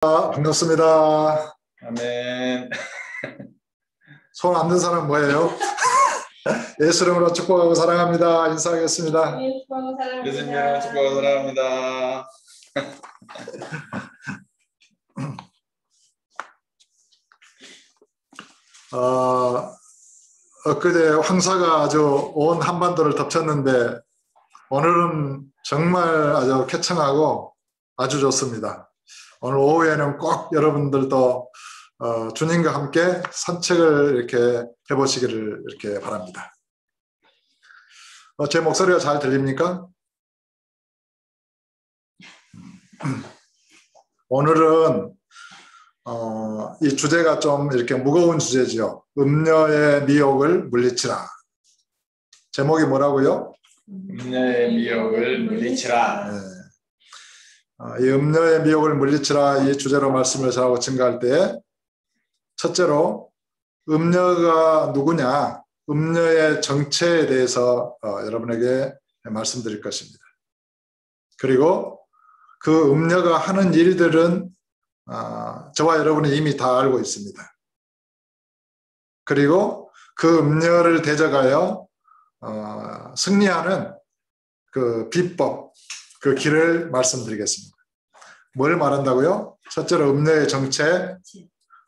반갑습니다. 아멘. 손 안 든 사람 뭐예요? 예수 이름으로 축복하고 사랑합니다. 인사하겠습니다. 예수님 이름으로 축복하고 사랑합니다. 엊그제 황사가 아주 온 한반도를 덮쳤는데 오늘은 정말 아주 쾌청하고 아주 좋습니다. 오늘 오후에는 꼭 여러분들도 주님과 함께 산책을 이렇게 해보시기를 이렇게 바랍니다. 제 목소리가 잘 들립니까? 오늘은 이 주제가 좀 이렇게 무거운 주제죠. 음녀의 미혹을 물리치라. 제목이 뭐라고요? 음녀의 미혹을 물리치라. 네. 이 음녀의 미혹을 물리치라 이 주제로 말씀을 전하고 증가할 때 첫째로 음녀가 누구냐, 음녀의 정체에 대해서 여러분에게 말씀드릴 것입니다. 그리고 그 음녀가 하는 일들은 저와 여러분이 이미 다 알고 있습니다. 그리고 그 음녀를 대적하여 승리하는 그 비법, 그 길을 말씀드리겠습니다. 뭘 말한다고요? 첫째로 음녀의 정체,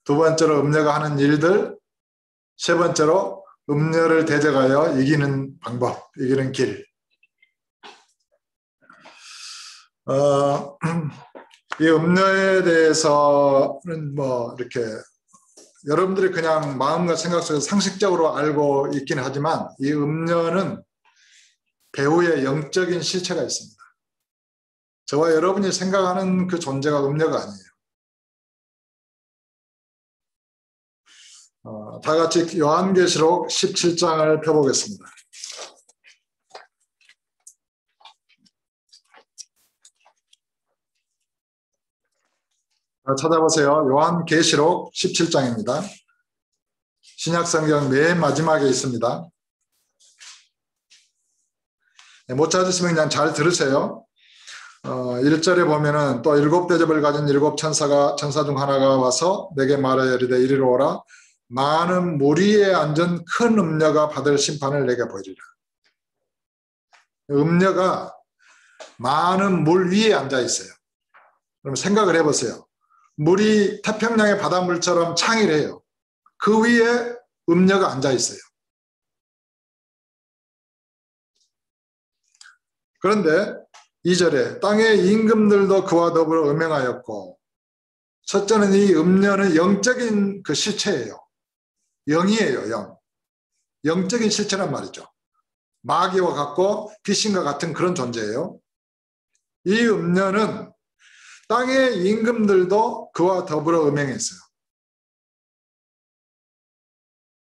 두 번째로 음녀가 하는 일들, 세 번째로 음녀를 대적하여 이기는 방법, 이기는 길. 이 음녀에 대해서는 뭐 이렇게 여러분들이 그냥 마음과 생각 속에서 상식적으로 알고 있긴 하지만 이 음녀는 배우의 영적인 실체가 있습니다. 저와 여러분이 생각하는 그 존재가 음녀가 아니에요. 다 같이 요한계시록 17장을 펴보겠습니다. 찾아보세요. 요한계시록 17장입니다. 신약성경 맨 마지막에 있습니다. 못 찾으시면 그냥 잘 들으세요. 1절에 보면은 또 7대접을 가진 7천사 중 하나가 와서 내게 말하여 이르되 이리로 오라. 많은 무리에 앉은 큰 음녀가 받을 심판을 내게 보이리라. 음녀가 많은 물 위에 앉아 있어요. 그럼 생각을 해보세요. 물이 태평양의 바닷물처럼 창일해요. 그 위에 음녀가 앉아 있어요. 그런데 2절에 땅의 임금들도 그와 더불어 음행하였고, 첫째는 이 음녀는 영적인 그 실체예요. 영이에요, 영. 영적인 실체란 말이죠. 마귀와 같고 귀신과 같은 그런 존재예요. 이 음녀는 땅의 임금들도 그와 더불어 음행했어요.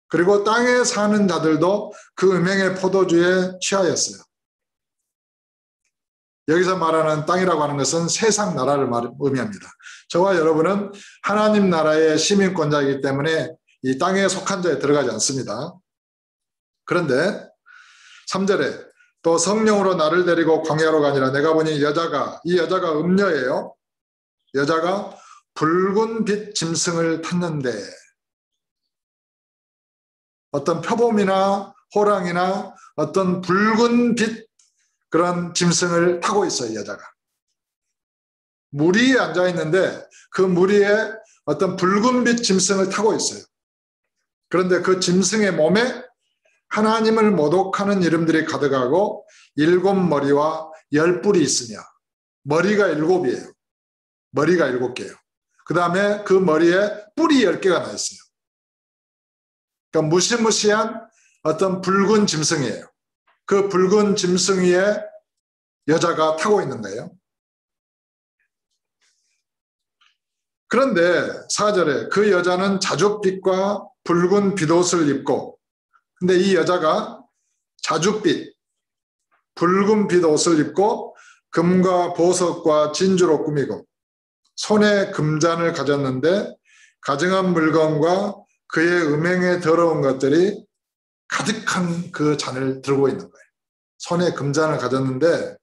그리고 땅에 사는 자들도 그 음행의 포도주에 취하였어요. 여기서 말하는 땅이라고 하는 것은 세상 나라를 의미합니다. 저와 여러분은 하나님 나라의 시민권자이기 때문에 이 땅에 속한 자에 들어가지 않습니다. 그런데 3절에 또 성령으로 나를 데리고 광야로 가니라. 내가 보니 이 여자가 음녀예요. 여자가 붉은 빛 짐승을 탔는데, 어떤 표범이나 호랑이나 어떤 붉은 빛 그런 짐승을 타고 있어요. 여자가 물 위에 앉아 있는데 그 물 위에 어떤 붉은 빛 짐승을 타고 있어요. 그런데 그 짐승의 몸에 하나님을 모독하는 이름들이 가득하고 7머리와 10뿔이 있으며, 머리가 7이에요. 머리가 7개예요. 그 다음에 그 머리에 뿔이 10개가 나 있어요. 그러니까 무시무시한 어떤 붉은 짐승이에요. 그 붉은 짐승 위에 여자가 타고 있는 거예요. 그런데 4절에 그 여자는 자줏빛과 붉은 빗옷을 입고, 근데 이 여자가 자줏빛, 붉은 빗옷을 입고 금과 보석과 진주로 꾸미고 손에 금잔을 가졌는데 가증한 물건과 그의 음행에 더러운 것들이 가득한 그 잔을 들고 있는 거예요. 손에 금잔을 가졌는데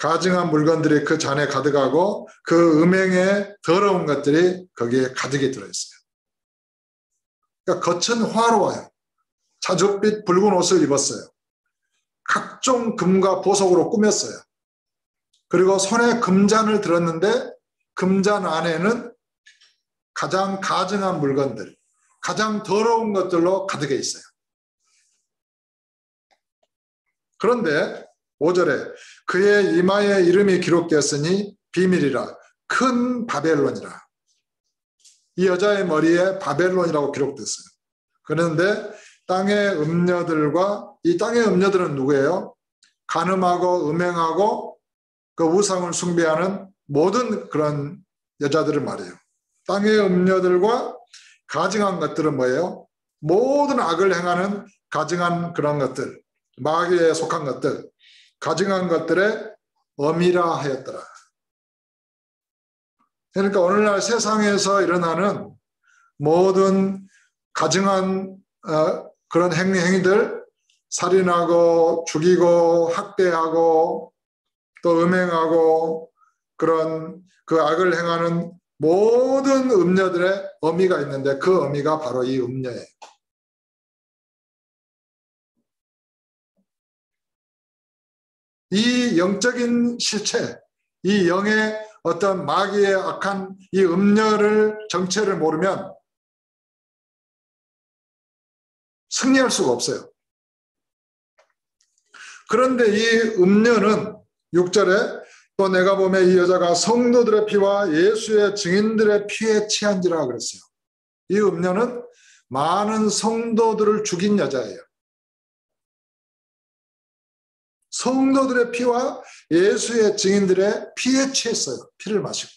가증한 물건들이 그 잔에 가득하고 그 음행의 더러운 것들이 거기에 가득히 들어있어요. 그러니까 겉은 화로워요. 자줏빛 붉은 옷을 입었어요. 각종 금과 보석으로 꾸몄어요. 그리고 손에 금잔을 들었는데 금잔 안에는 가장 가증한 물건들, 가장 더러운 것들로 가득해 있어요. 그런데 5절에 그의 이마에 이름이 기록되었으니 비밀이라 큰 바벨론이라. 이 여자의 머리에 바벨론이라고 기록됐어요. 그런데 땅의 음녀들과 이 땅의 음녀들은 누구예요? 간음하고 음행하고 그 우상을 숭배하는 모든 그런 여자들을 말해요. 땅의 음녀들과 가증한 것들은 뭐예요? 모든 악을 행하는 가증한 그런 것들, 마귀에 속한 것들, 가증한 것들의 어미라 하였더라. 그러니까 오늘날 세상에서 일어나는 모든 가증한 그런 행위들, 살인하고 죽이고 학대하고 또 음행하고 그런 그 악을 행하는 모든 음녀들의 어미가 있는데 그 어미가 바로 이 음녀예요. 이 영적인 실체, 이 영의 어떤 마귀의 악한 이 음녀를 정체를 모르면 승리할 수가 없어요. 그런데 이 음녀는 6절에 또 내가 보면 이 여자가 성도들의 피와 예수의 증인들의 피에 취한지라 그랬어요. 이 음녀는 많은 성도들을 죽인 여자예요. 성도들의 피와 예수의 증인들의 피에 취했어요. 피를 마시고.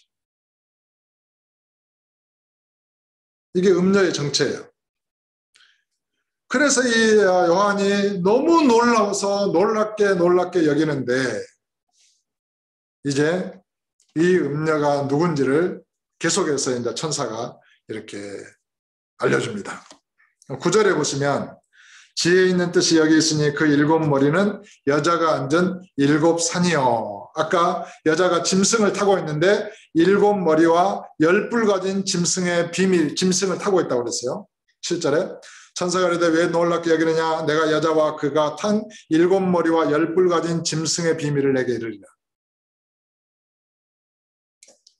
이게 음녀의 정체예요. 그래서 이 요한이 너무 놀라워서 놀랍게 여기는데 이제 이 음녀가 누군지를 계속해서 이제 천사가 이렇게 알려줍니다. 9절에 보시면 지혜 있는 뜻이 여기 있으니 그 7 머리는 여자가 앉은 7 산이요. 아까 여자가 짐승을 타고 있는데 7 머리와 10뿔 가진 짐승의 비밀, 짐승을 타고 있다고 그랬어요. 7절에 천사가 이르되 왜 놀랍게 여기느냐 내가 여자와 그가 탄 7 머리와 10뿔 가진 짐승의 비밀을 내게 이르리라.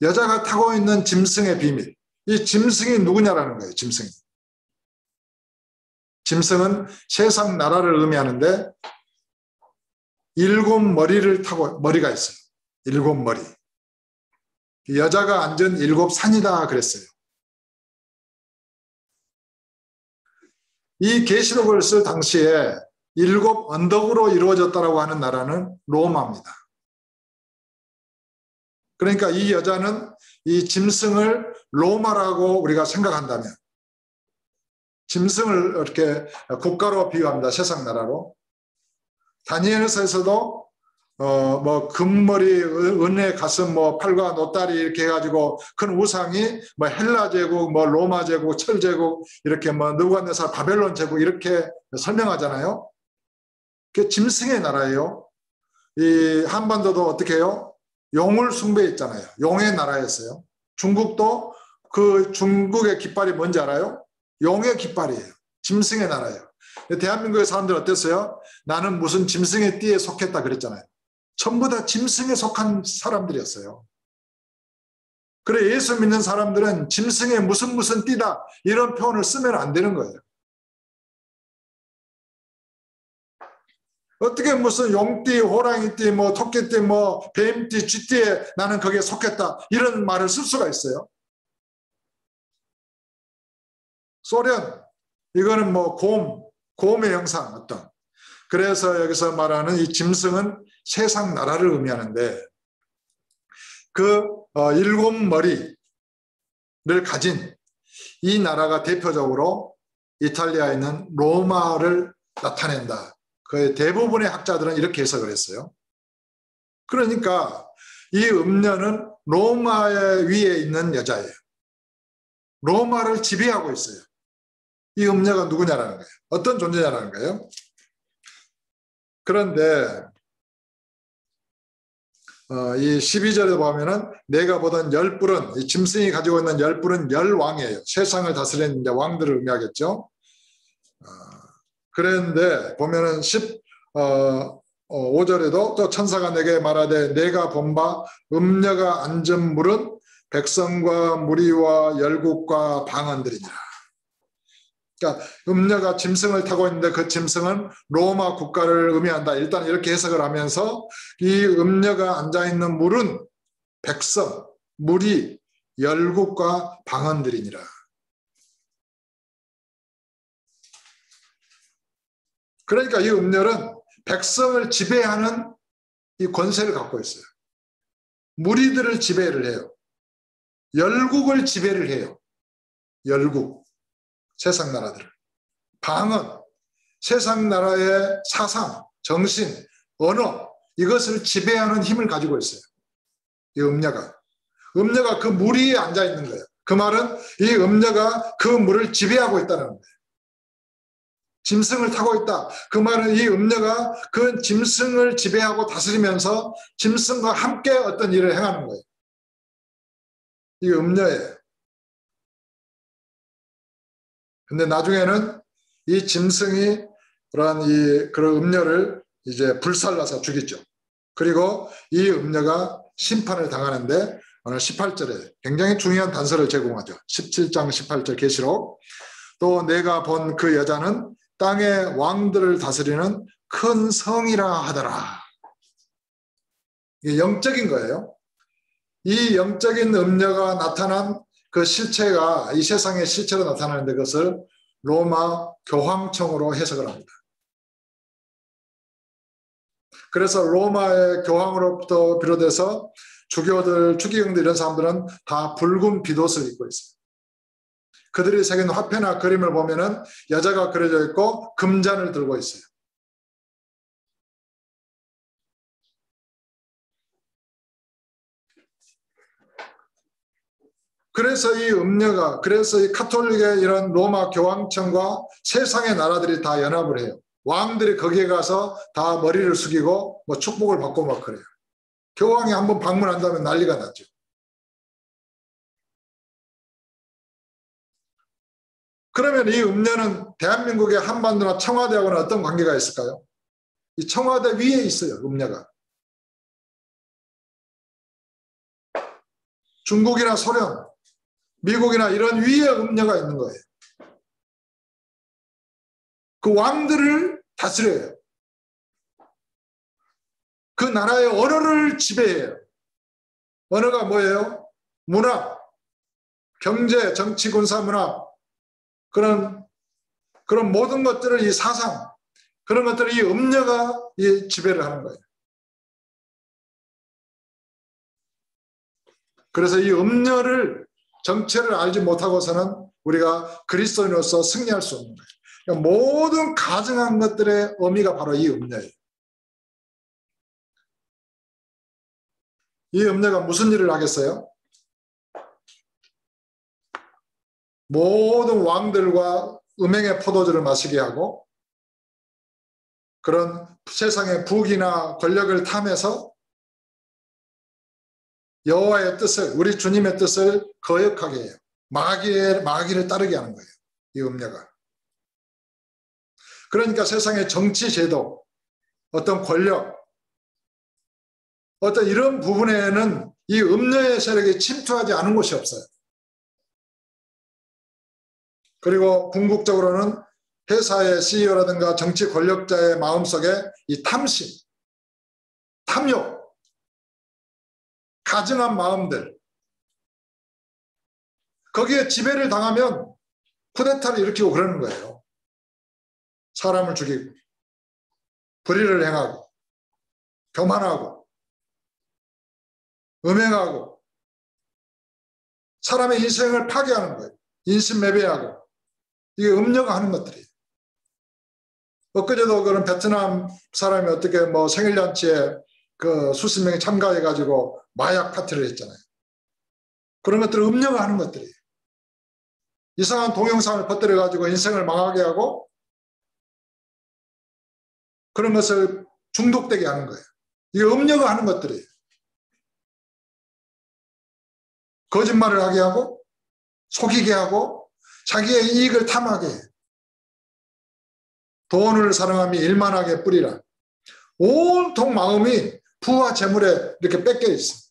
여자가 타고 있는 짐승의 비밀. 이 짐승이 누구냐라는 거예요. 짐승이. 짐승은 세상 나라를 의미하는데 7 머리를 타고 머리가 있어요. 7 머리. 여자가 앉은 7 산이다 그랬어요. 이 계시록을 쓸 당시에 7 언덕으로 이루어졌다고 하는 나라는 로마입니다. 그러니까 이 여자는 이 짐승을 로마라고 우리가 생각한다면 짐승을 이렇게 국가로 비유합니다. 세상 나라로. 다니엘서에서도 뭐 금머리, 은혜 가슴, 뭐 팔과 노다리 이렇게 해가지고 큰 우상이 뭐 헬라 제국, 뭐 로마 제국, 철 제국 이렇게 뭐 느부갓네살 바벨론 제국 이렇게 설명하잖아요. 그게 짐승의 나라예요. 이 한반도도 어떻게 해요? 용을 숭배했잖아요. 용의 나라였어요. 중국도 그 중국의 깃발이 뭔지 알아요? 용의 깃발이에요. 짐승의 나라예요. 대한민국의 사람들 어땠어요? 나는 무슨 짐승의 띠에 속했다 그랬잖아요. 전부 다 짐승에 속한 사람들이었어요. 그래 예수 믿는 사람들은 짐승의 무슨 띠다 이런 표현을 쓰면 안 되는 거예요. 어떻게 무슨 용띠, 호랑이띠, 뭐 토끼띠, 뭐 뱀띠, 쥐띠에 나는 거기에 속했다 이런 말을 쓸 수가 있어요. 소련 이거는 뭐 곰의 형상 어떤. 그래서 여기서 말하는 이 짐승은 세상 나라를 의미하는데 그 7 머리를 가진 이 나라가 대표적으로 이탈리아에 있는 로마를 나타낸다. 그 대부분의 학자들은 이렇게 해석을 했어요. 그러니까 이 음녀는 로마의 위에 있는 여자예요. 로마를 지배하고 있어요. 이 음녀가 누구냐라는 거예요. 어떤 존재냐라는 거예요. 그런데 이 12절에 보면은 내가 보던 열불은, 이 짐승이 가지고 있는 열불은 열왕이에요. 세상을 다스리는 이제 왕들을 의미하겠죠. 그런데 보면은 5절에도 또 천사가 내게 말하되 내가 본 바 음녀가 앉은 물은 백성과 무리와 열국과 방언들이니라. 그러니까 음녀가 짐승을 타고 있는데 그 짐승은 로마 국가를 의미한다. 일단 이렇게 해석을 하면서 이 음녀가 앉아있는 물은 백성, 무리, 열국과 방언들이니라. 그러니까 이 음녀는 백성을 지배하는 이 권세를 갖고 있어요. 무리들을 지배를 해요. 열국을 지배를 해요. 열국, 세상 나라들을. 방언, 세상 나라의 사상, 정신, 언어, 이것을 지배하는 힘을 가지고 있어요. 이 음녀가. 음녀가 그 물 위에 앉아 있는 거예요. 그 말은 이 음녀가 그 물을 지배하고 있다는 거예요. 짐승을 타고 있다. 그 말은 이 음녀가 그 짐승을 지배하고 다스리면서 짐승과 함께 어떤 일을 행하는 거예요. 이게 음녀예요. 근데 나중에는 이 짐승이 그런 음녀를 이제 불살라서 죽이죠. 그리고 이 음녀가 심판을 당하는데 오늘 18절에 굉장히 중요한 단서를 제공하죠. 17장 18절 계시록. 또 내가 본 그 여자는 땅의 왕들을 다스리는 큰 성이라 하더라. 이게 영적인 거예요. 이 영적인 음녀가 나타난 그 실체가 이 세상의 실체로 나타나는데 그것을 로마 교황청으로 해석을 합니다. 그래서 로마의 교황으로부터 비롯해서 주교들, 추기경들 이런 사람들은 다 붉은 빗옷을 입고 있어요. 그들이 새긴 화폐나 그림을 보면은 여자가 그려져 있고 금잔을 들고 있어요. 그래서 이 음녀가, 그래서 이 카톨릭의 이런 로마 교황청과 세상의 나라들이 다 연합을 해요. 왕들이 거기에 가서 다 머리를 숙이고 뭐 축복을 받고 막 그래요. 교황이 한번 방문한다면 난리가 났죠. 그러면 이 음녀는 대한민국의 한반도나 청와대하고는 어떤 관계가 있을까요? 이 청와대 위에 있어요, 음녀가. 중국이나 소련, 미국이나 이런 위에 음녀가 있는 거예요. 그 왕들을 다스려요. 그 나라의 언어를 지배해요. 언어가 뭐예요? 문화, 경제, 정치, 군사, 문화, 그런 모든 것들을 이 사상, 그런 것들을 이 음녀가 이 지배를 하는 거예요. 그래서 이 음녀를 정체를 알지 못하고서는 우리가 그리스도인으로서 승리할 수 없는 거예요. 그러니까 모든 가증한 것들의 의미가 바로 이 음녀예요. 이 음녀가 무슨 일을 하겠어요? 모든 왕들과 음행의 포도주를 마시게 하고 그런 세상의 부귀나 권력을 탐해서 여호와의 뜻을, 우리 주님의 뜻을 거역하게 해요. 마귀를 따르게 하는 거예요. 이 음녀가. 그러니까 세상의 정치 제도, 어떤 권력, 어떤 이런 부분에는 이 음녀의 세력이 침투하지 않은 곳이 없어요. 그리고 궁극적으로는 회사의 CEO라든가 정치 권력자의 마음속에 이 탐심, 탐욕, 가증한 마음들, 거기에 지배를 당하면 쿠데타를 일으키고 그러는 거예요. 사람을 죽이고 불의를 행하고 교만하고 음행하고 사람의 인생을 파괴하는 거예요. 인신매매하고. 이게 음녀가 하는 것들이에요. 엊그제도 그런 베트남 사람이 어떻게 뭐 생일잔치에 그 수십 명이 참가해가지고 마약 파티를 했잖아요. 그런 것들을 음녀가 하는 것들이에요. 이상한 동영상을 퍼뜨려가지고 인생을 망하게 하고 그런 것을 중독되게 하는 거예요. 이게 음녀가 하는 것들이에요. 거짓말을 하게 하고 속이게 하고 자기의 이익을 탐하게 해. 돈을 사랑하며 일만하게 뿌리라. 온통 마음이 부와 재물에 이렇게 뺏겨 있어.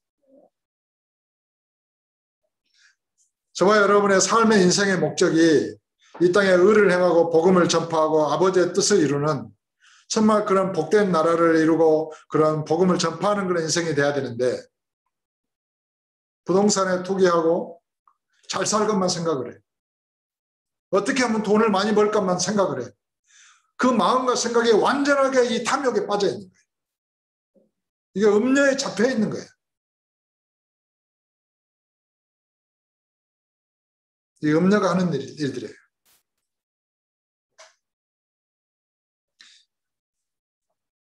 저와 여러분의 삶의 인생의 목적이 이 땅에 의를 행하고 복음을 전파하고 아버지의 뜻을 이루는 정말 그런 복된 나라를 이루고 그런 복음을 전파하는 그런 인생이 돼야 되는데 부동산에 투기하고 잘 살 것만 생각을 해. 어떻게 하면 돈을 많이 벌 것만 생각을 해. 그 마음과 생각이 완전하게 이 탐욕에 빠져 있는 거예요. 이게 음녀에 잡혀 있는 거예요. 이 음녀가 하는 일들이에요.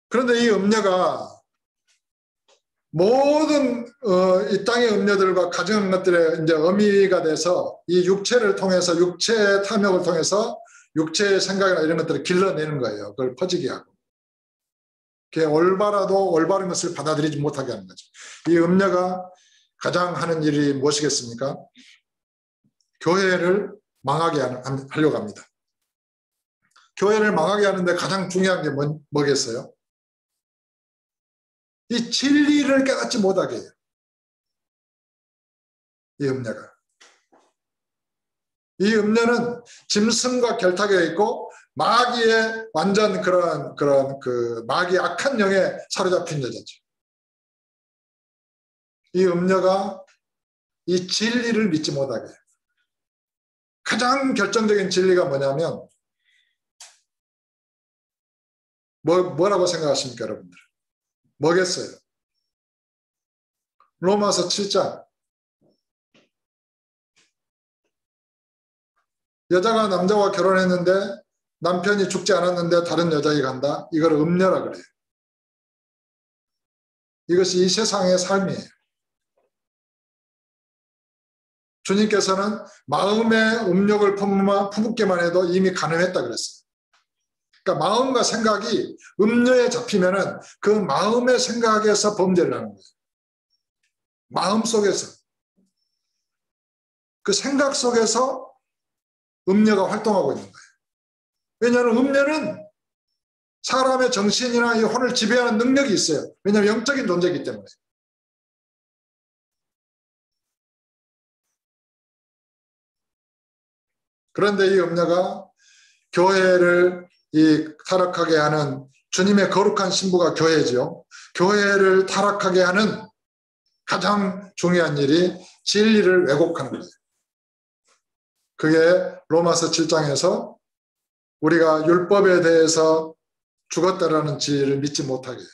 그런데 이 음녀가 모든 이 땅의 음녀들과 가정 것들의 이제 어미가 돼서 이 육체를 통해서 육체의 탐욕을 통해서 육체의 생각이나 이런 것들을 길러내는 거예요. 그걸 퍼지게 하고. 그게 올바라도 올바른 것을 받아들이지 못하게 하는 거죠. 이 음녀가 가장 하는 일이 무엇이겠습니까? 교회를 망하게 하려고 합니다. 교회를 망하게 하는데 가장 중요한 게 뭐겠어요? 이 진리를 깨닫지 못하게 해요. 이 음녀가. 이 음녀는 짐승과 결탁에 있고 마귀의 완전 그런 그 마귀의 악한 영에 사로잡힌 여자죠. 이 음녀가 이 진리를 믿지 못하게 해요. 가장 결정적인 진리가 뭐냐면 뭐라고 생각하십니까, 여러분들? 뭐겠어요? 로마서 7장. 여자가 남자와 결혼했는데 남편이 죽지 않았는데 다른 여자에게 간다. 이걸 음녀라 그래요. 이것이 이 세상의 삶이에요. 주님께서는 마음의 음욕을 품기만 해도 이미 가늠했다 그랬어요. 그러니까 마음과 생각이 음녀에 잡히면은 그 마음의 생각에서 범죄를 하는 거예요. 마음 속에서. 그 생각 속에서 음녀가 활동하고 있는 거예요. 왜냐하면 음녀는 사람의 정신이나 이 혼을 지배하는 능력이 있어요. 왜냐하면 영적인 존재이기 때문에. 그런데 이 음녀가 교회를 타락하게 하는 주님의 거룩한 신부가 교회죠. 교회를 타락하게 하는 가장 중요한 일이 진리를 왜곡하는 거예요. 그게 로마서 7장에서 우리가 율법에 대해서 죽었다라는 진리를 믿지 못하게 해요.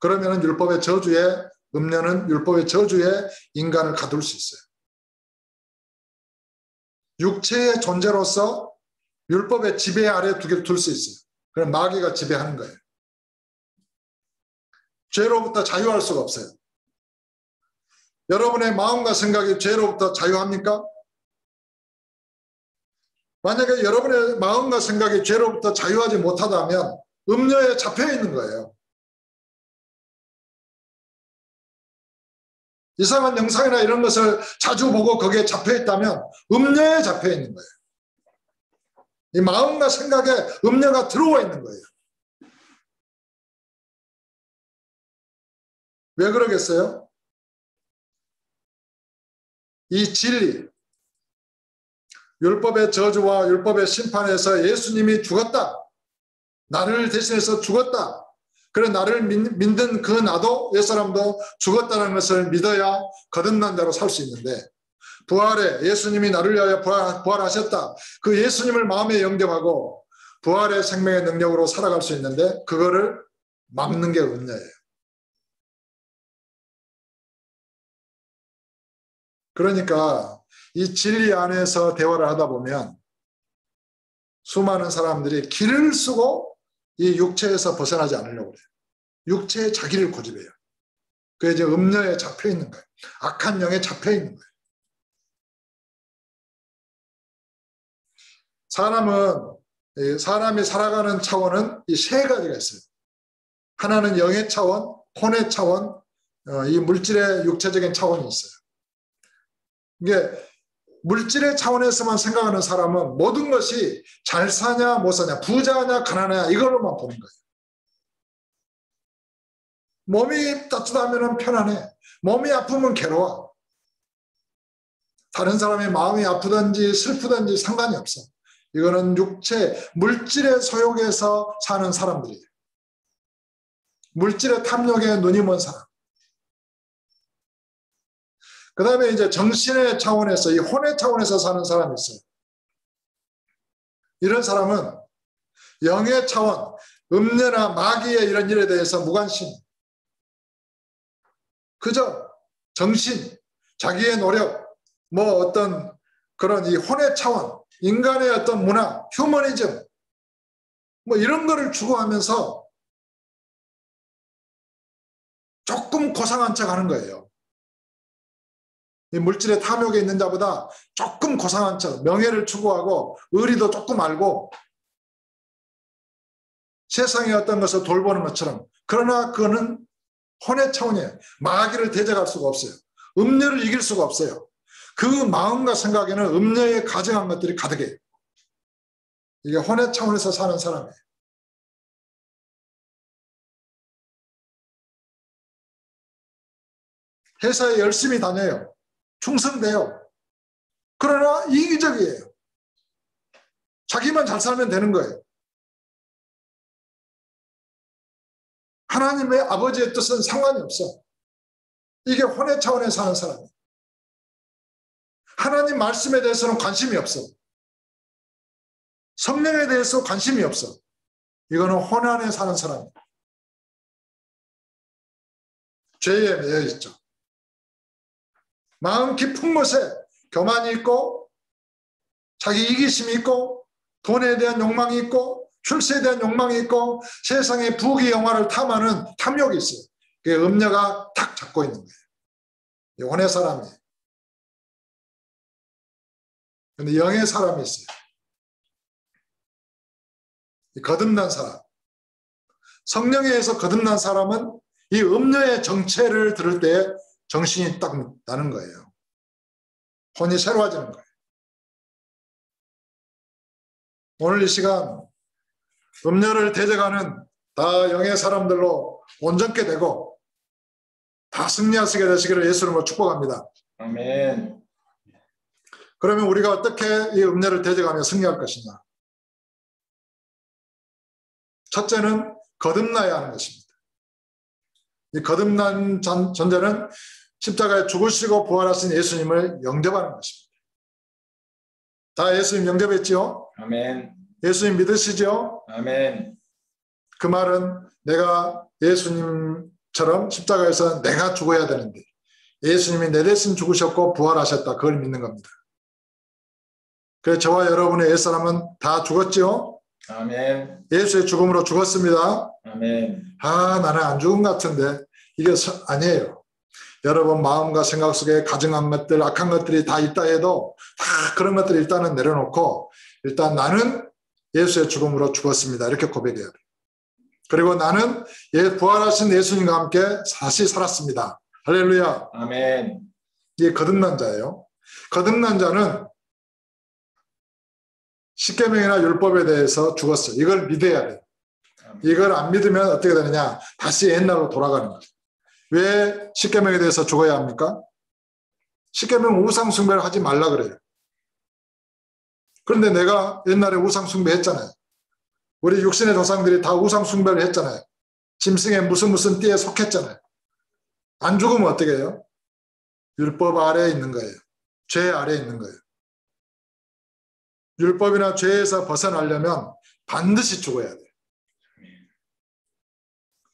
그러면 율법의 저주에 음녀는 율법의 저주에 인간을 가둘 수 있어요. 육체의 존재로서 율법의 지배 아래 둘 수 있어요. 그럼 마귀가 지배하는 거예요. 죄로부터 자유할 수가 없어요. 여러분의 마음과 생각이 죄로부터 자유합니까? 만약에 여러분의 마음과 생각이 죄로부터 자유하지 못하다면 음녀에 잡혀 있는 거예요. 이상한 영상이나 이런 것을 자주 보고 거기에 잡혀 있다면 음녀에 잡혀 있는 거예요. 이 마음과 생각에 음녀가 들어와 있는 거예요. 왜 그러겠어요? 이 진리, 율법의 저주와 율법의 심판에서 예수님이 죽었다. 나를 대신해서 죽었다. 그래 나를 믿는 그 나도 옛사람도 죽었다는 것을 믿어야 거듭난 자로 살 수 있는데 부활에 예수님이 나를 위하여 부활하셨다. 그 예수님을 마음에 영접하고 부활의 생명의 능력으로 살아갈 수 있는데 그거를 막는 게 음녀예요. 그러니까 이 진리 안에서 대화를 하다 보면 수많은 사람들이 길을 쓰고 이 육체에서 벗어나지 않으려고 그래요. 육체의 자기를 고집해요. 그게 이제 음녀에 잡혀 있는 거예요. 악한 영에 잡혀 있는 거예요. 사람이 살아가는 차원은 이 세 가지가 있어요. 하나는 영의 차원, 혼의 차원, 이 물질의 육체적인 차원이 있어요. 이게 물질의 차원에서만 생각하는 사람은 모든 것이 잘 사냐 못 사냐, 부자냐 가난하냐 이걸로만 보는 거예요. 몸이 따뜻하면 편안해. 몸이 아프면 괴로워. 다른 사람의 마음이 아프든지 슬프든지 상관이 없어. 이거는 육체, 물질의 소욕에서 사는 사람들이에요. 물질의 탐욕에 눈이 먼 사람. 그 다음에 이제 정신의 차원에서, 이 혼의 차원에서 사는 사람이 있어요. 이런 사람은 영의 차원, 음녀나 마귀의 이런 일에 대해서 무관심. 그저 정신, 자기의 노력, 뭐 어떤 그런 이 혼의 차원, 인간의 어떤 문화, 휴머니즘, 뭐 이런 거를 추구하면서 조금 고상한 척 하는 거예요. 이 물질의 탐욕에 있는 자보다 조금 고상한 척, 명예를 추구하고 의리도 조금 알고 세상의 어떤 것을 돌보는 것처럼. 그러나 그거는 혼의 차원이에요. 마귀를 대적할 수가 없어요. 음녀를 이길 수가 없어요. 그 마음과 생각에는 음녀에 가증한 것들이 가득해요. 이게 혼의 차원에서 사는 사람이에요. 회사에 열심히 다녀요. 충성돼요. 그러나 이기적이에요. 자기만 잘 살면 되는 거예요. 하나님의 아버지의 뜻은 상관이 없어. 이게 혼의 차원에 사는 사람이에요. 하나님 말씀에 대해서는 관심이 없어. 성령에 대해서 관심이 없어. 이거는 혼 안에 사는 사람이에요. 죄에 매여 있죠. 마음 깊은 곳에 교만이 있고 자기 이기심이 있고 돈에 대한 욕망이 있고 출세에 대한 욕망이 있고 세상의 부귀 영화를 탐하는 탐욕이 있어요. 그게 음녀가 탁 잡고 있는 거예요. 혼의 사람이에요. 근데 영의 사람이 있어요. 거듭난 사람. 성령에 의해서 거듭난 사람은 이 음녀의 정체를 들을 때 정신이 딱 나는 거예요. 혼이 새로워지는 거예요. 오늘 이 시간 음녀를 대적하는 다 영의 사람들로 온전케 되고 다 승리하시게 되시기를 예수님으로 축복합니다. 아멘. 그러면 우리가 어떻게 이 음녀를 대적하며 승리할 것이냐? 첫째는 거듭나야 하는 것입니다. 이 거듭난 존재는 십자가에 죽으시고 부활하신 예수님을 영접하는 것입니다. 다 예수님 영접했지요? 아멘. 예수님 믿으시죠? 아멘. 그 말은 내가 예수님처럼 십자가에서 내가 죽어야 되는데 예수님이 내 대신 죽으셨고 부활하셨다. 그걸 믿는 겁니다. 그래서 저와 여러분의 옛사람은 다 죽었죠? 아멘. 예수의 죽음으로 죽었습니다. 아멘. 나는 안 죽은 것 같은데 이게 아니에요. 여러분 마음과 생각 속에 가증한 것들, 악한 것들이 다 있다 해도 다 그런 것들을 일단은 내려놓고 일단 나는 예수의 죽음으로 죽었습니다. 이렇게 고백해야 돼요. 그리고 나는 부활하신 예수님과 함께 다시 살았습니다. 할렐루야. 아멘. 이게 거듭난 자예요. 거듭난 자는 십계명이나 율법에 대해서 죽었어요. 이걸 믿어야 돼요. 이걸 안 믿으면 어떻게 되느냐? 다시 옛날로 돌아가는 거죠. 왜 십계명에 대해서 죽어야 합니까? 십계명 우상 숭배를 하지 말라 그래요. 그런데 내가 옛날에 우상 숭배했잖아요. 우리 육신의 조상들이 다 우상 숭배를 했잖아요. 짐승의 무슨 띠에 속했잖아요. 안 죽으면 어떻게 해요? 율법 아래에 있는 거예요. 죄 아래에 있는 거예요. 율법이나 죄에서 벗어나려면 반드시 죽어야 돼요.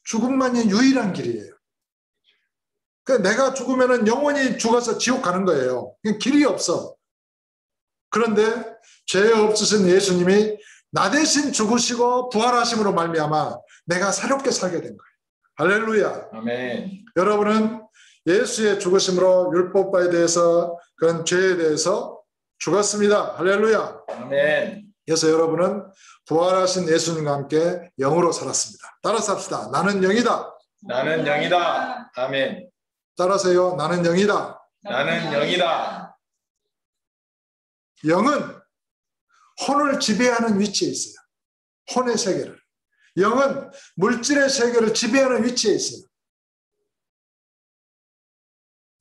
죽음만이 유일한 길이에요. 그러니까 내가 죽으면 영원히 죽어서 지옥 가는 거예요. 길이 없어. 그런데 죄 없으신 예수님이 나 대신 죽으시고 부활하심으로 말미암아 내가 새롭게 살게 된 거예요. 할렐루야. 아멘. 여러분은 예수의 죽으심으로 율법에 대해서 그런 죄에 대해서 죽었습니다. 할렐루야. 아멘. 그래서 여러분은 부활하신 예수님과 함께 영으로 살았습니다. 따라서 합시다. 나는 영이다. 나는 영이다. 아멘. 따라서요. 나는 영이다. 나는 영이다. 영은 혼을 지배하는 위치에 있어요. 혼의 세계를. 영은 물질의 세계를 지배하는 위치에 있어요.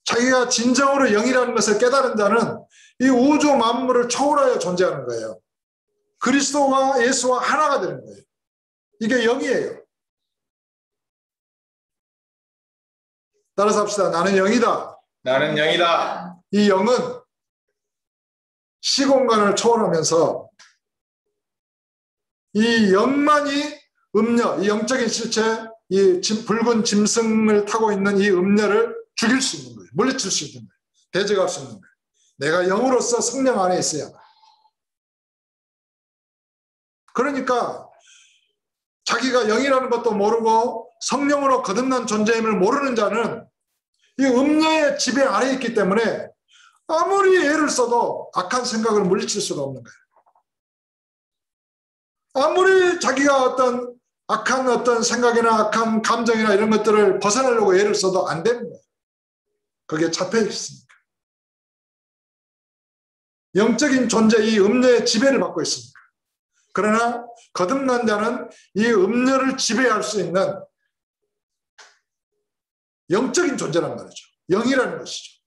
자기가 진정으로 영이라는 것을 깨달은 자는 이 우주 만물을 초월하여 존재하는 거예요. 그리스도와 예수와 하나가 되는 거예요. 이게 영이에요. 따라서 합시다. 나는 영이다. 나는 영이다. 이 영은 시공간을 초월하면서 이 영만이 음녀, 이 영적인 실체, 이 붉은 짐승을 타고 있는 이 음녀를 죽일 수 있는 거예요. 물리칠 수 있는 거예요. 대적할 수 있는 거예요. 내가 영으로서 성령 안에 있어야. 그러니까 자기가 영이라는 것도 모르고 성령으로 거듭난 존재임을 모르는 자는 이 음녀의 지배 아래에 있기 때문에 아무리 애를 써도 악한 생각을 물리칠 수가 없는 거예요. 아무리 자기가 어떤 악한 어떤 생각이나 악한 감정이나 이런 것들을 벗어나려고 애를 써도 안 되는 거예요. 거기에 잡혀 있으니까. 영적인 존재 이 음녀의 지배를 받고 있습니다. 그러나 거듭난 자는 이 음녀를 지배할 수 있는 영적인 존재란 말이죠. 영이라는 것이죠.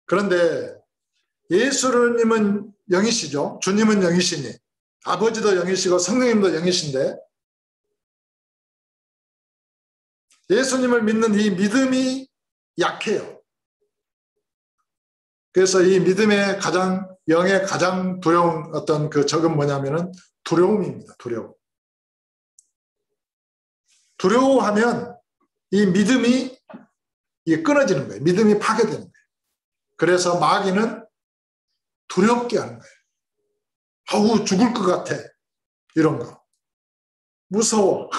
그런데 예수님은 영이시죠. 주님은 영이시니 아버지도 영이시고 성령님도 영이신데 예수님을 믿는 이 믿음이 약해요. 그래서 이 믿음의 영의 가장 두려운 어떤 그 적은 뭐냐면은 두려움입니다. 두려움. 두려워하면 이 믿음이 끊어지는 거예요. 믿음이 파괴되는 거예요. 그래서 마귀는 두렵게 하는 거예요. 아우 죽을 것 같아. 이런 거. 무서워.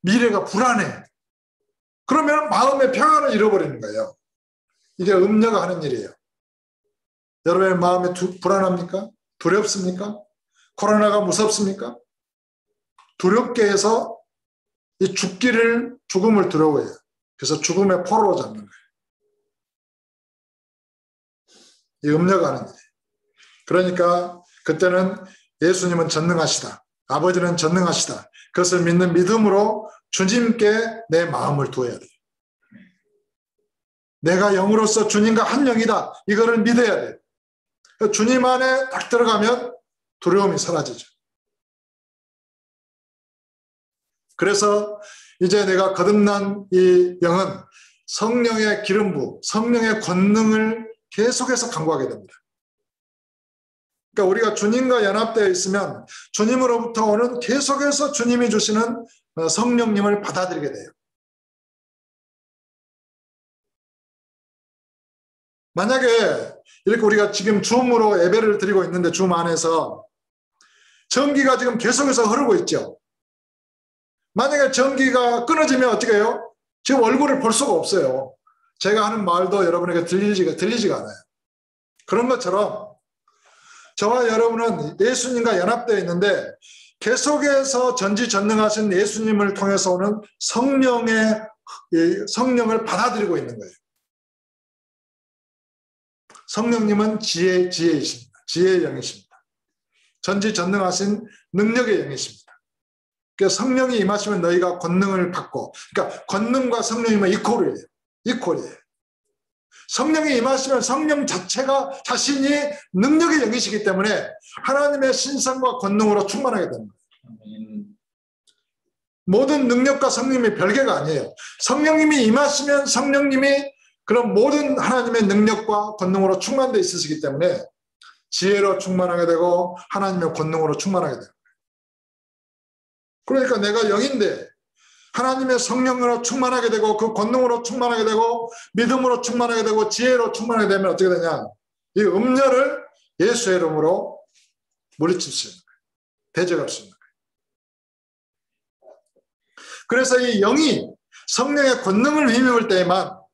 미래가 불안해. 그러면 마음의 평안을 잃어버리는 거예요. 이게 음녀가 하는 일이에요. 여러분의 마음에 불안합니까? 두렵습니까? 코로나가 무섭습니까? 두렵게 해서 이 죽음을 두려워해요. 그래서 죽음의 포로로 잡는 거예요. 이 음녀가 하는 일이에요. 그러니까 그때는 예수님은 전능하시다. 아버지는 전능하시다. 그것을 믿는 믿음으로 주님께 내 마음을 두어야 돼요. 내가 영으로서 주님과 한 영이다. 이거를 믿어야 돼요. 주님 안에 딱 들어가면 두려움이 사라지죠. 그래서 이제 내가 거듭난 이 영은 성령의 기름부, 성령의 권능을 계속해서 강구하게 됩니다. 그러니까 우리가 주님과 연합되어 있으면 주님으로부터 오는 계속해서 주님이 주시는 성령님을 받아들이게 돼요. 만약에 이렇게 우리가 지금 줌으로 예배를 드리고 있는데 줌 안에서 전기가 지금 계속해서 흐르고 있죠. 만약에 전기가 끊어지면 어떻게 해요? 지금 얼굴을 볼 수가 없어요. 제가 하는 말도 여러분에게 들리지가 않아요. 그런 것처럼 저와 여러분은 예수님과 연합되어 있는데 계속해서 전지전능하신 예수님을 통해서 오는 성령을 받아들이고 있는 거예요. 성령님은 지혜이십니다. 지혜의 영이십니다. 전지전능하신 능력의 영이십니다. 그러니까 성령이 임하시면 너희가 권능을 받고, 그러니까 권능과 성령이면 이퀄이에요. 성령이 임하시면 성령 자체가 자신이 능력의 영이시기 때문에 하나님의 신성과 권능으로 충만하게 됩니다. 모든 능력과 성령님이 별개가 아니에요. 성령님이 임하시면 성령님이 그런 모든 하나님의 능력과 권능으로 충만되어 있으시기 때문에 지혜로 충만하게 되고 하나님의 권능으로 충만하게 돼요. 그러니까 내가 영인데 하나님의 성령으로 충만하게 되고 그 권능으로 충만하게 되고 믿음으로 충만하게 되고 지혜로 충만하게 되면 어떻게 되냐? 이 음녀를 예수의 이름으로 물리칠 수 있는 거예요. 대적할 수 있는 거예요. 그래서 이 영이 성령의 권능을 힘입을 때에만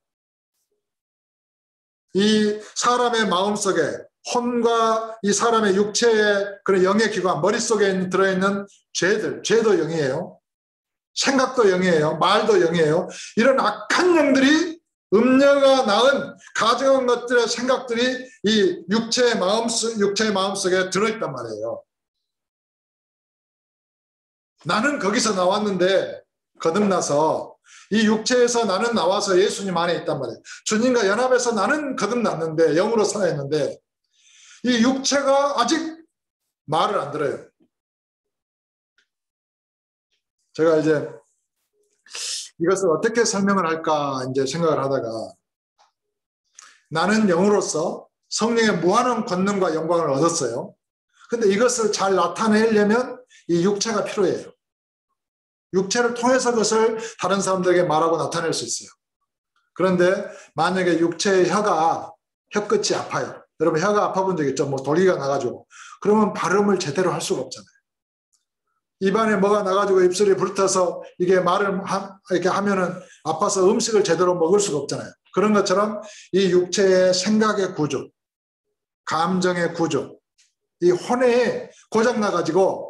이 사람의 마음속에 혼과 이 사람의 육체의 그런 영의 기관, 머릿속에 들어있는 죄도 영이에요. 생각도 영이에요. 말도 영이에요. 이런 악한 영들이 음녀가 낳은 가정한 것들의 생각들이 이 육체의 마음속에 들어있단 말이에요. 나는 거기서 나왔는데 거듭나서 이 육체에서 나는 나와서 예수님 안에 있단 말이에요. 주님과 연합해서 나는 거듭났는데 영으로 살아있는데 이 육체가 아직 말을 안 들어요. 제가 이제 이것을 어떻게 설명을 할까 이제 생각을 하다가 나는 영으로서 성령의 무한한 권능과 영광을 얻었어요. 근데 이것을 잘 나타내려면 이 육체가 필요해요. 육체를 통해서 그것을 다른 사람들에게 말하고 나타낼 수 있어요. 그런데 만약에 육체의 혀끝이 아파요. 여러분 혀가 아파본 적 있죠? 뭐 돌기가 나가지고. 그러면 발음을 제대로 할 수가 없잖아요. 입안에 뭐가 나가지고 입술이 불타서 이게 말을 이렇게 하면은 아파서 음식을 제대로 먹을 수가 없잖아요. 그런 것처럼 이 육체의 생각의 구조, 감정의 구조, 이 혼에 고장나가지고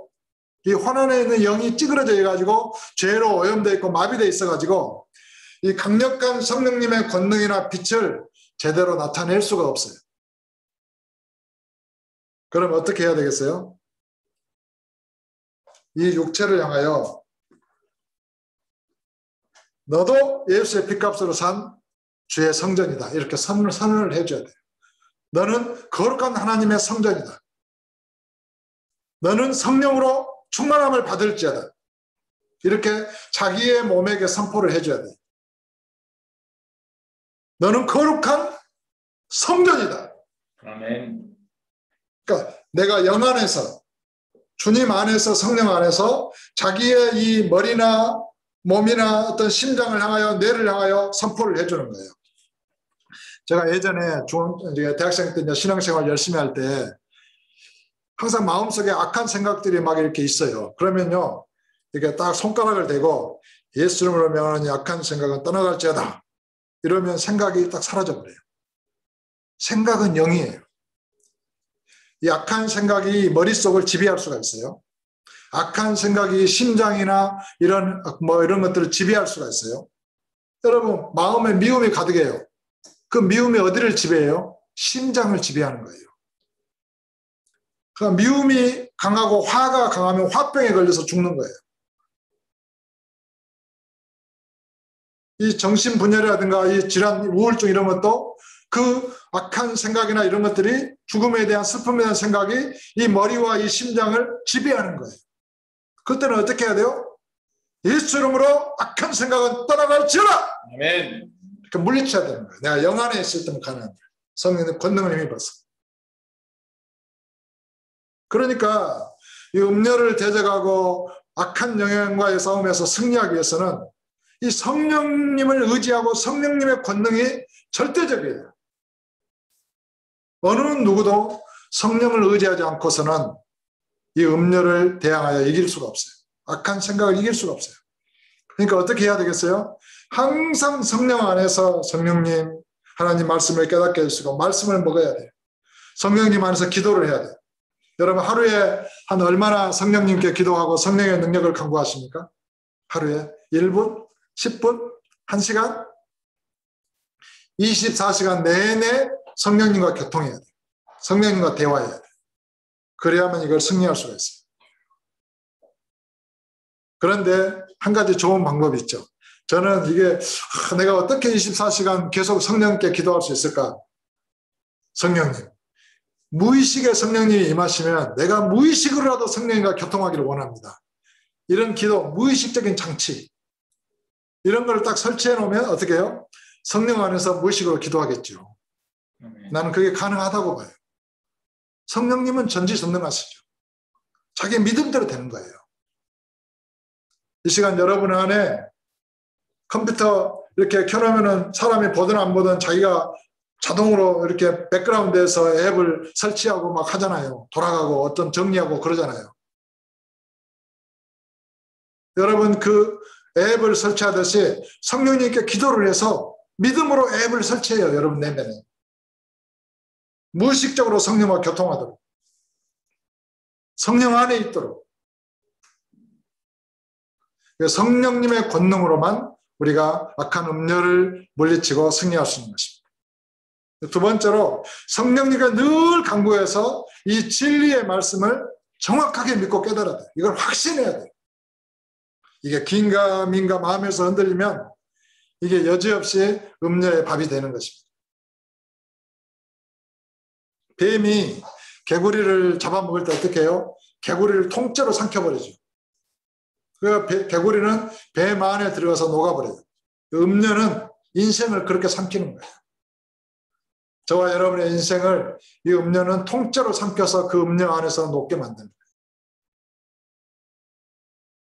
이 혼 안에 있는 영이 찌그러져 가지고 죄로 오염되어 있고 마비되어 있어가지고 이 강력한 성령님의 권능이나 빛을 제대로 나타낼 수가 없어요. 그럼 어떻게 해야 되겠어요? 이 육체를 향하여 너도 예수의 핏값으로 산 주의 성전이다. 이렇게 선언을 해줘야 돼요. 너는 거룩한 하나님의 성전이다. 너는 성령으로 충만함을 받을지어다. 이렇게 자기의 몸에게 선포를 해줘야 돼요. 너는 거룩한 성전이다. 아멘. 그러니까 내가 영 안에서 주님 안에서 성령 안에서 자기의 이 머리나 몸이나 어떤 심장을 향하여 뇌를 향하여 선포를 해주는 거예요. 제가 예전에 대학생 때 신앙생활 열심히 할 때 항상 마음속에 악한 생각들이 막 이렇게 있어요. 그러면요 이렇게 딱 손가락을 대고 예수 이름으로 명하는 악한 생각은 떠나갈지어다. 이러면 생각이 딱 사라져버려요. 생각은 영이에요. 이 악한 생각이 머릿속을 지배할 수가 있어요. 악한 생각이 심장이나 이런 것들을 지배할 수가 있어요. 여러분 마음에 미움이 가득해요. 그 미움이 어디를 지배해요? 심장을 지배하는 거예요. 그러니까 미움이 강하고 화가 강하면 화병에 걸려서 죽는 거예요. 이 정신분열이라든가 이 질환, 우울증 이런 것도 그 악한 생각이나 이런 것들이 죽음에 대한 슬픔에 대한 생각이 이 머리와 이 심장을 지배하는 거예요. 그때는 어떻게 해야 돼요? 예수 이름으로 악한 생각은 떠나갈지어다. 아멘. 이렇게 물리쳐야 되는 거예요. 내가 영 안에 있을 때만 가능한 거예요. 성령의 권능을 힘입어서. 그러니까 이 음료를 대적하고 악한 영향과의 싸움에서 승리하기 위해서는 이 성령님을 의지하고 성령님의 권능이 절대적이에요. 어느 누구도 성령을 의지하지 않고서는 이 음료를 대항하여 이길 수가 없어요. 악한 생각을 이길 수가 없어요. 그러니까 어떻게 해야 되겠어요? 항상 성령 안에서 성령님 하나님 말씀을 깨닫게 해주시고 말씀을 먹어야 돼요. 성령님 안에서 기도를 해야 돼요. 여러분 하루에 한 얼마나 성령님께 기도하고 성령의 능력을 간구하십니까? 하루에 1분? 10분? 1시간? 24시간 내내 성령님과 교통해야 돼요. 성령님과 대화해야 돼요. 그래야만 이걸 승리할 수가 있어요. 그런데 한 가지 좋은 방법이 있죠. 저는 이게 내가 어떻게 24시간 계속 성령님께 기도할 수 있을까? 성령님. 무의식에 성령님이 임하시면 내가 무의식으로라도 성령님과 교통하기를 원합니다. 이런 기도, 무의식적인 장치 이런 걸 딱 설치해 놓으면 어떻게 해요? 성령 안에서 무의식으로 기도하겠죠. 나는 그게 가능하다고 봐요. 성령님은 전지전능하시죠. 자기 믿음대로 되는 거예요. 이 시간 여러분 안에 컴퓨터 이렇게 켜놓으면 사람이 보든 안 보든 자기가 자동으로 이렇게 백그라운드에서 앱을 설치하고 막 하잖아요. 돌아가고 어떤 정리하고 그러잖아요. 여러분 그 앱을 설치하듯이 성령님께 기도를 해서 믿음으로 앱을 설치해요. 여러분 내면에. 무의식적으로 성령과 교통하도록. 성령 안에 있도록. 성령님의 권능으로만 우리가 악한 음료를 물리치고 승리할 수 있는 것입니다. 두 번째로 성령님과 늘 강구해서 이 진리의 말씀을 정확하게 믿고 깨달아야 돼요. 이걸 확신해야 돼요. 이게 긴가민가 마음에서 흔들리면 이게 여지없이 음료의 밥이 되는 것입니다. 뱀이 개구리를 잡아먹을 때 어떻게 해요? 개구리를 통째로 삼켜버리죠. 그 개구리는 뱀 안에 들어가서 녹아버려요. 음료는 인생을 그렇게 삼키는 거예요. 저와 여러분의 인생을 이 음료는 통째로 삼켜서 그 음료 안에서 녹게 만드는 거예요.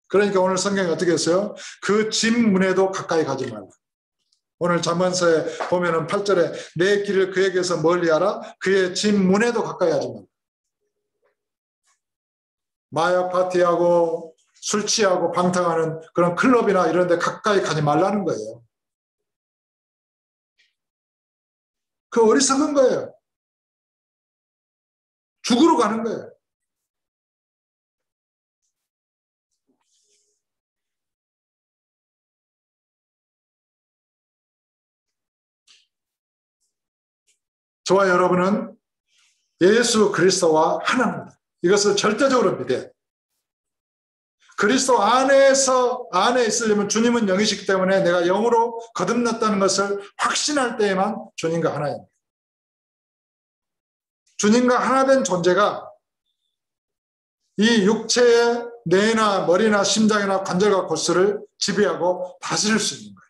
그러니까 오늘 성경이 어떻게 했어요? 그 집 문에도 가까이 가지 말라. 오늘 잠언서에 보면은 8절에 내 길을 그에게서 멀리하라. 그의 집 문에도 가까이 하지 말라. 마약 파티하고 술 취하고 방탕하는 그런 클럽이나 이런 데 가까이 가지 말라는 거예요. 그 어리석은 거예요. 죽으러 가는 거예요. 저와 여러분은 예수 그리스도와 하나입니다. 이것을 절대적으로 믿어요. 그리스도 안에 있으려면 주님은 영이시기 때문에 내가 영으로 거듭났다는 것을 확신할 때에만 주님과 하나입니다. 주님과 하나 된 존재가 이 육체의 뇌나 머리나 심장이나 관절과 골수를 지배하고 다스릴 수 있는 거예요.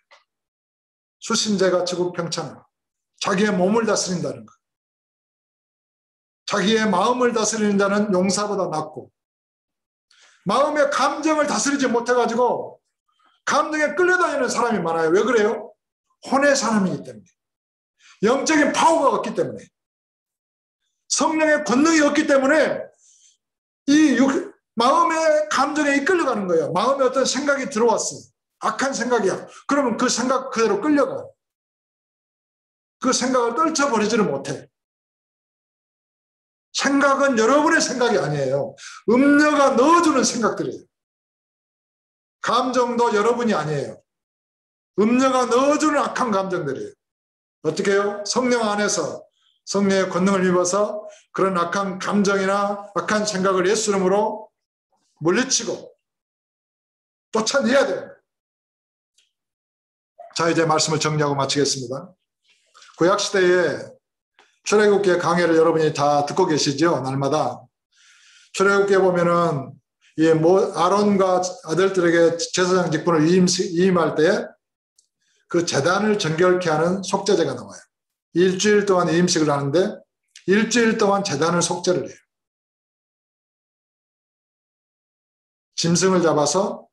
수신제가 지구평천을 자기의 몸을 다스린다는 것. 자기의 마음을 다스리는 자는 용사보다 낫고 마음의 감정을 다스리지 못해가지고 감정에 끌려다니는 사람이 많아요. 왜 그래요? 혼의 사람이기 때문에. 영적인 파워가 없기 때문에. 성령의 권능이 없기 때문에 마음의 감정에 이끌려가는 거예요. 마음에 어떤 생각이 들어왔어. 악한 생각이야. 그러면 그 생각 그대로 끌려가. 그 생각을 떨쳐버리지를 못해. 생각은 여러분의 생각이 아니에요. 음료가 넣어주는 생각들이에요. 감정도 여러분이 아니에요. 음료가 넣어주는 악한 감정들이에요. 어떻게 해요? 성령 안에서 성령의 권능을 입어서 그런 악한 감정이나 악한 생각을 예수 이름으로 물리치고 쫓아내야 돼요. 자, 이제 말씀을 정리하고 마치겠습니다. 구약시대에 출애굽기의 강해를 여러분이 다 듣고 계시죠? 날마다. 출애굽기에 보면은 아론과 아들들에게 제사장 직분을 위임할 때 그 제단을 정결케 하는 속죄제가 나와요. 일주일 동안 위임식을 하는데 일주일 동안 제단을 속죄를 해요. 짐승을 잡아서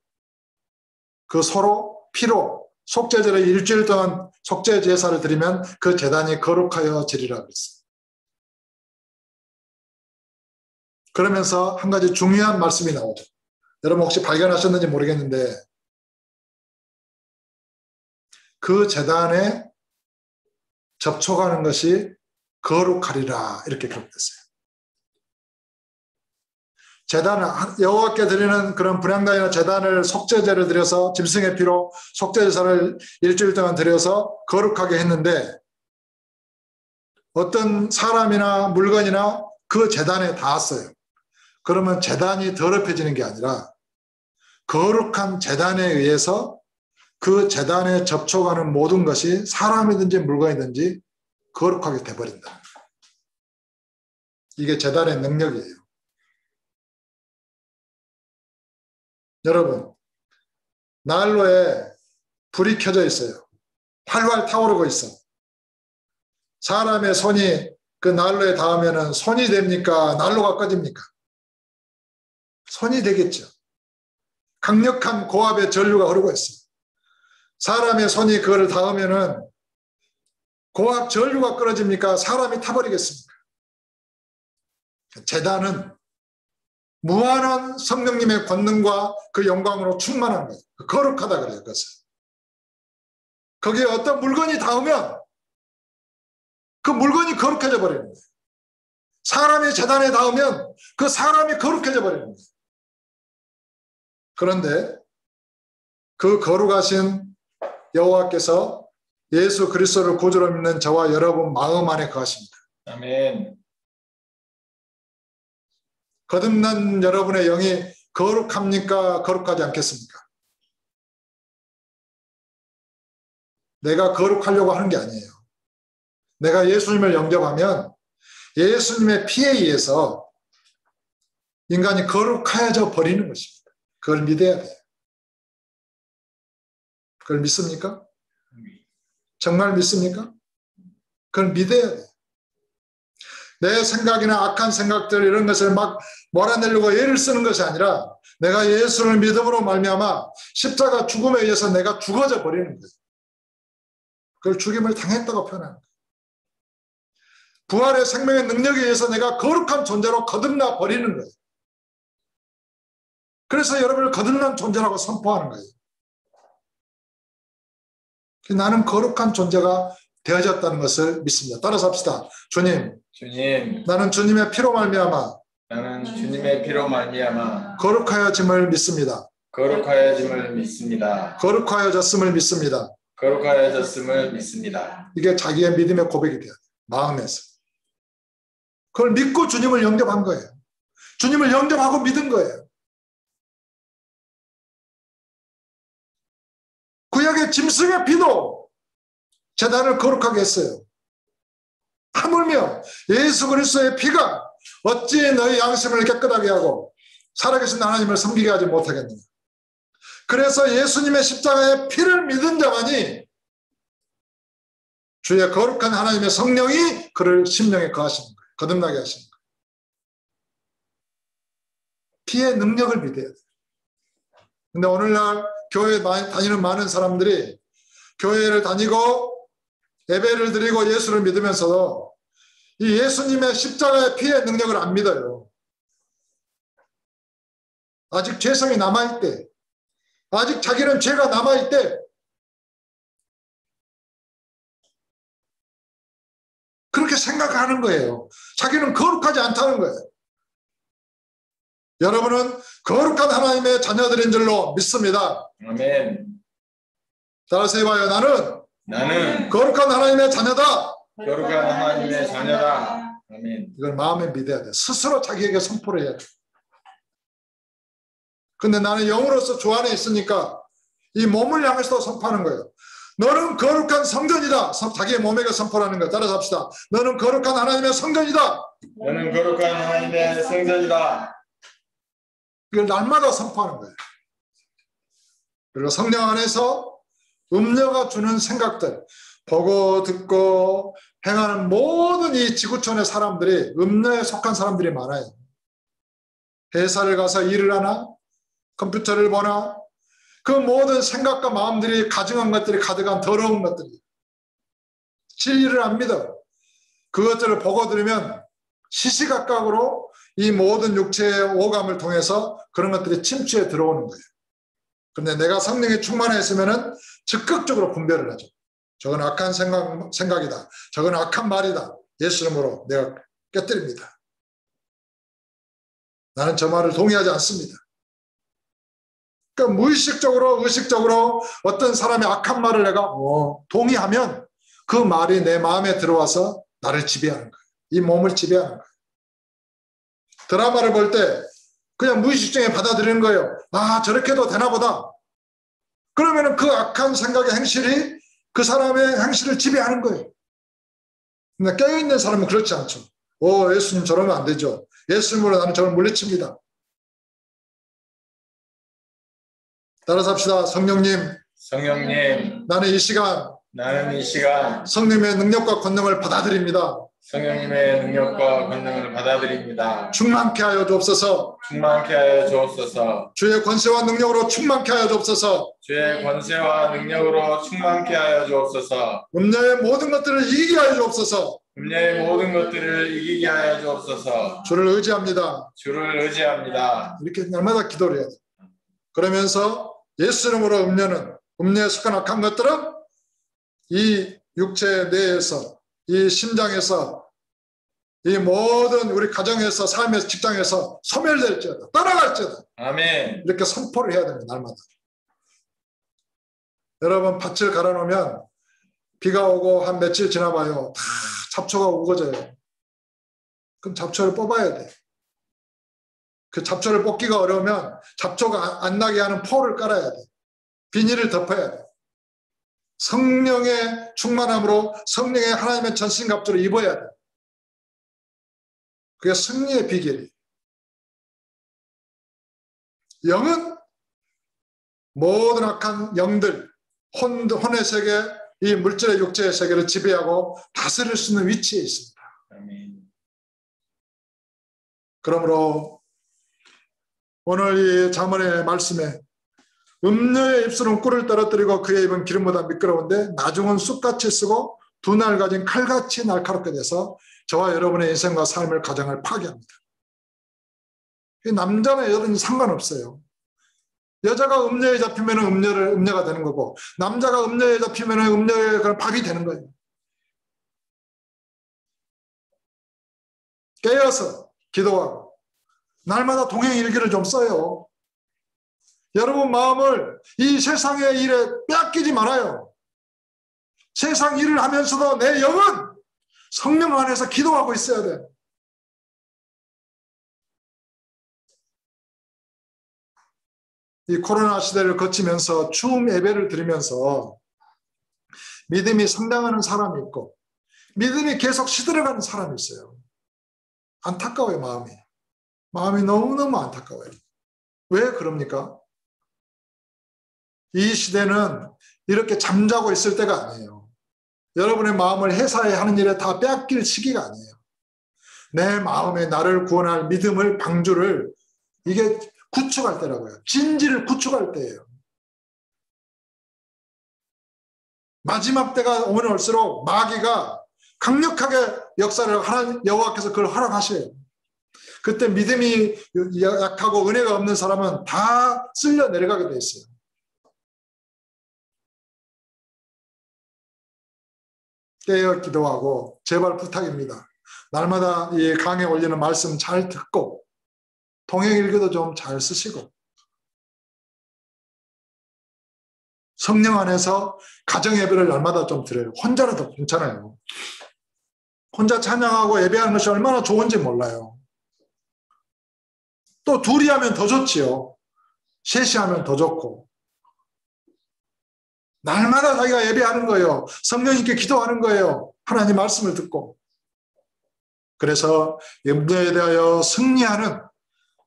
그 소로 피로 속죄제를 일주일 동안 속죄 제사를 드리면 그 제단이 거룩하여지리라 그랬어요. 그러면서 한 가지 중요한 말씀이 나오죠. 여러분 혹시 발견하셨는지 모르겠는데 그 제단에 접촉하는 것이 거룩하리라 이렇게 기록됐어요. 제단을 여호와께 드리는 그런 분향단이나 제단을 속죄제를 드려서 짐승의 피로 속죄제사를 일주일 동안 드려서 거룩하게 했는데 어떤 사람이나 물건이나 그 제단에 닿았어요. 그러면 제단이 더럽혀지는 게 아니라 거룩한 제단에 의해서 그 제단에 접촉하는 모든 것이 사람이든지 물건이든지 거룩하게 돼버린다. 이게 제단의 능력이에요. 여러분, 난로에 불이 켜져 있어요. 활활 타오르고 있어. 사람의 손이 그 난로에 닿으면 손이 됩니까? 난로가 꺼집니까? 손이 되겠죠. 강력한 고압의 전류가 흐르고 있어요. 사람의 손이 그거를 닿으면 고압 전류가 끊어집니까? 사람이 타버리겠습니까? 제단은 무한한 성령님의 권능과 그 영광으로 충만한 거예요. 거룩하다 그래요. 그것을. 거기에 어떤 물건이 닿으면 그 물건이 거룩해져 버리는 거예요. 사람이 제단에 닿으면 그 사람이 거룩해져 버리는 거예요. 그런데 그 거룩하신 여호와께서 예수 그리스도를 구주로 믿는 저와 여러분 마음 안에 거하십니다. 아멘. 거듭난 여러분의 영이 거룩합니까? 거룩하지 않겠습니까? 내가 거룩하려고 하는 게 아니에요. 내가 예수님을 영접하면 예수님의 피에 의해서 인간이 거룩하여져 버리는 것입니다. 그걸 믿어야 돼요. 그걸 믿습니까? 정말 믿습니까? 그걸 믿어야 돼요. 내 생각이나 악한 생각들 이런 것을 막 몰아내려고 애를 쓰는 것이 아니라 내가 예수를 믿음으로 말미암아 십자가 죽음에 의해서 내가 죽어져 버리는 거예요. 그걸 죽임을 당했다고 표현하는 거예요. 부활의 생명의 능력에 의해서 내가 거룩한 존재로 거듭나 버리는 거예요. 그래서 여러분을 거듭난 존재라고 선포하는 거예요. 나는 거룩한 존재가 되어졌다는 것을 믿습니다. 따라서 합시다. 주님, 나는 주님의 피로 말미암아 거룩하여짐을 믿습니다. 거룩하여졌음을 믿습니다. 이게 자기의 믿음의 고백이 돼요. 마음에서. 그걸 믿고 주님을 영접한 거예요. 주님을 영접하고 믿은 거예요. 구약의 짐승의 피도 제단을 거룩하게 했어요. 하물며 예수 그리스도의 피가 어찌 너희 양심을 깨끗하게 하고 살아계신 하나님을 섬기게 하지 못하겠느냐. 그래서 예수님의 십자가의 피를 믿은 자만이 주의 거룩한 하나님의 성령이 그를 심령에 거하시는 거예요. 거듭나게 하시는 거예요. 피의 능력을 믿어야 돼요. 근데 오늘날 교회에 다니는 많은 사람들이 교회를 다니고 예배를 드리고 예수를 믿으면서도 이 예수님의 십자가의 피의 능력을 안 믿어요. 아직 죄성이 남아있대. 아직 자기는 죄가 남아있대. 그렇게 생각하는 거예요. 자기는 거룩하지 않다는 거예요. 여러분은 거룩한 하나님의 자녀들인 줄로 믿습니다. 아멘. 따라서 해봐요. 나는 거룩한 하나님의 자녀다. 아멘. 이걸 마음에 믿어야 돼. 스스로 자기에게 선포를 해야 돼. 근데 나는 영으로서 주 안에 있으니까 이 몸을 향해서 선포하는 거예요. 너는 거룩한 성전이다. 자기의 몸에게 선포하는 거예요. 따라서 합시다. 너는 거룩한 하나님의 성전이다. 이걸 날마다 선포하는 거예요. 그리고 성령 안에서 음녀가 주는 생각들, 보고 듣고 행하는 모든 이 지구촌의 사람들이 음녀에 속한 사람들이 많아요. 회사를 가서 일을 하나, 컴퓨터를 보나, 그 모든 생각과 마음들이 가증한 것들이 가득한 더러운 것들이 진리를 안 믿어. 그것들을 보고 들으면 시시각각으로 이 모든 육체의 오감을 통해서 그런 것들이 침투해 들어오는 거예요. 그런데 내가 성령에 충만해 있으면은 적극적으로 분별을 하죠. 저건 악한 생각이다. 저건 악한 말이다. 예수 이름으로 내가 깨뜨립니다. 나는 저 말을 동의하지 않습니다. 그러니까 무의식적으로 의식적으로 어떤 사람의 악한 말을 내가 동의하면 그 말이 내 마음에 들어와서 나를 지배하는 거예요. 이 몸을 지배하는 거예요. 드라마를 볼 때 그냥 무의식적에 받아들이는 거예요. 아, 저렇게도 되나 보다. 그러면 그 악한 생각의 행실이 그 사람의 행실을 지배하는 거예요. 근데 깨어있는 사람은 그렇지 않죠. 예수님 저러면 안 되죠. 예수님으로 나는 저를 물리칩니다. 따라서 합시다. 성령님, 나는 이 시간 성령의 능력과 권능을 받아들입니다. 충만케 하여 주옵소서. 주의 권세와 능력으로 충만케 하여 주옵소서. 음녀의 모든 것들을 이기게 하여 주옵소서. 주를 의지합니다. 이렇게 날마다 기도를 해야 돼요. 그러면서 예수 이름으로 음녀에 속한 악한 것들은 이 육체 내에서, 이 심장에서, 이 모든 우리 가정에서, 삶에서, 직장에서 소멸될지어다, 떠나갈지어다. 아멘. 이렇게 선포를 해야 됩니다. 날마다. 여러분 밭을 갈아놓으면 비가 오고 한 며칠 지나봐요. 다 잡초가 우거져요. 그럼 잡초를 뽑아야 돼. 그 잡초를 뽑기가 어려우면 잡초가 안 나게 하는 포를 깔아야 돼. 비닐을 덮어야 돼. 성령의 충만함으로 성령의 하나님의 전신갑주를 입어야 돼. 그게 승리의 비결이에요. 영은 모든 악한 영들, 혼의 세계, 이 물질의 육체의 세계를 지배하고 다스릴 수 있는 위치에 있습니다. 아멘. 그러므로 오늘 이 잠언의 말씀에 음녀의 입술은 꿀을 떨어뜨리고 그의 입은 기름보다 미끄러운데 나중은 쑥같이 쓰고 두 날 가진 칼같이 날카롭게 돼서 저와 여러분의 인생과 삶을 가정을 파괴합니다. 남자나 여자는 상관없어요. 여자가 음녀에 잡히면 음녀가 되는 거고 남자가 음녀에 잡히면 음녀의 밥이 되는 거예요. 깨어서 기도하고 날마다 동행일기를 좀 써요. 여러분 마음을 이 세상의 일에 빼앗기지 말아요. 세상 일을 하면서도 내 영은 성령 안에서 기도하고 있어야 돼. 이 코로나 시대를 거치면서 추움 예배를 드리면서 믿음이 성장하는 사람이 있고 믿음이 계속 시들어가는 사람이 있어요. 안타까워요. 마음이 너무너무 안타까워요. 왜 그럽니까? 이 시대는 이렇게 잠자고 있을 때가 아니에요. 여러분의 마음을 회사에 하는 일에 다 빼앗길 시기가 아니에요. 내 마음에 나를 구원할 믿음을 방주를 이게 구축할 때라고요. 진지를 구축할 때예요. 마지막 때가 오면 올수록 마귀가 강력하게 역사를 하나님 여호와께서 그걸 허락하셔요. 그때 믿음이 약하고 은혜가 없는 사람은 다 쓸려 내려가게 돼 있어요. 깨어 기도하고 제발 부탁입니다. 날마다 이 강에 올리는 말씀 잘 듣고 동행일기도 좀 잘 쓰시고 성령 안에서 가정예배를 날마다 좀 드려요. 혼자라도 괜찮아요. 혼자 찬양하고 예배하는 것이 얼마나 좋은지 몰라요. 또 둘이 하면 더 좋지요. 셋이 하면 더 좋고 날마다 자기가 예배하는 거예요. 성령 있게 기도하는 거예요. 하나님 말씀을 듣고. 그래서 염려에 대하여 승리하는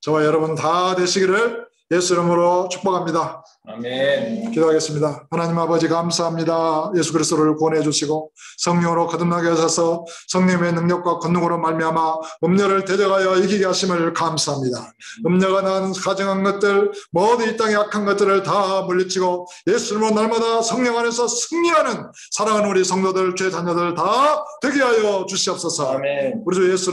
저와 여러분 다 되시기를 예수 이름으로 축복합니다. 아멘. 기도하겠습니다. 하나님 아버지 감사합니다. 예수 그리스도를 구원해 주시고 성령으로 거듭나게 하셔서 성령의 능력과 권능으로 말미암아 음녀를 대적하여 이기게 하심을 감사합니다. 음녀가 난 가정한 것들 모든 이 땅의 악한 것들을 다 물리치고 예수 이름으로 날마다 성령 안에서 승리하는 사랑하는 우리 성도들 죄 자녀들 다 되게 하여 주시옵소서. 아멘. 우리 주 예수